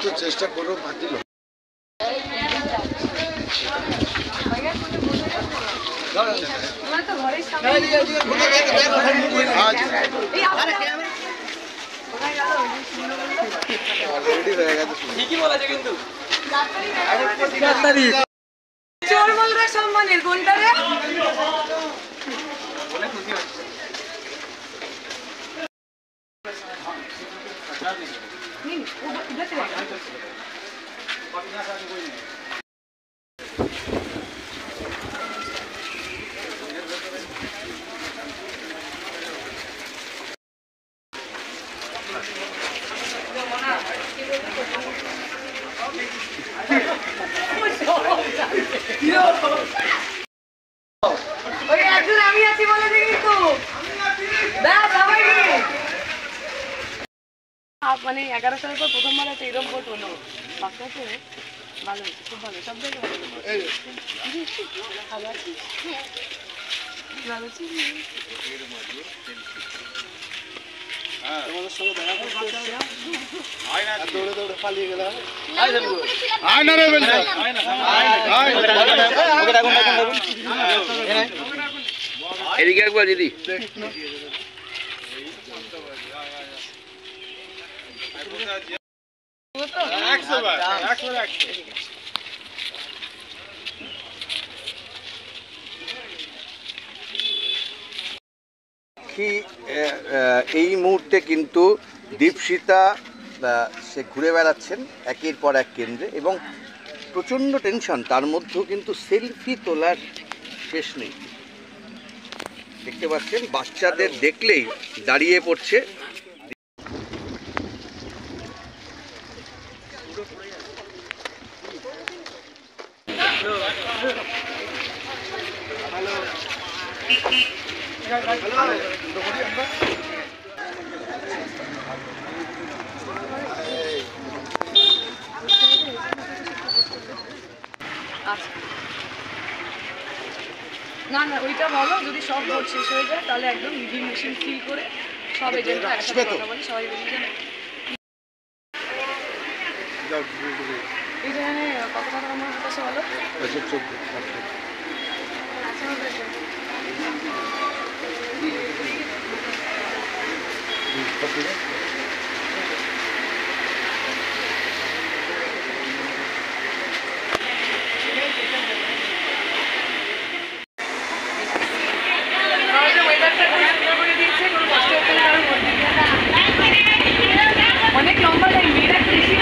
একটু চেষ্টা করো বাতিল সম্মানের কোনটা রে আমি আছি বলে দেখি তো মানে 11 সালের পর প্রথমবার একটা এরকম ভোট হলো বাচ্চা তো ভালো হয়েছে খুব ভালো সব জায়গায় ভালো আছি ভালো আছি এদিকে একবার দিদি এই মুহূর্তে কিন্তু দীপশিতা সে ঘুরে বেড়াচ্ছেন একের পর এক কেন্দ্রে এবং প্রচণ্ড টেনশন, তার মধ্যেও কিন্তু সেলফি তোলার শেষ নেই। দেখতে পাচ্ছেন বাচ্চাদের দেখলেই দাঁড়িয়ে পড়ছে। না না ওইটা বলো, যদি সব ভোট শেষ হয়ে যায় তাহলে একদম ইভিএম মেশিন ফিল করে সব এজেন্টরা একসাথে কথা বলি, সবাই বেরিয়ে যাবে। এখানে কত টাকা আমার কাছে বলো? অনেক লম্বা লাইন মেয়েরা বেশি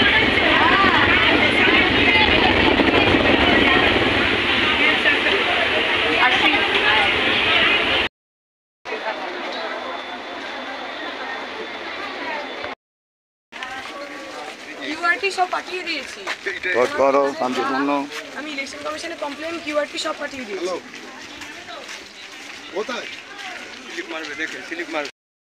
কিউআরটি সব পাঠিয়ে দিয়েছি। আমি ইলেকশন কমিশনে কমপ্লেন কিউআরটি সব পাঠিয়ে দিয়েছি। কোথায় স্লিপ মারবে, দেখে স্লিপ মারবে।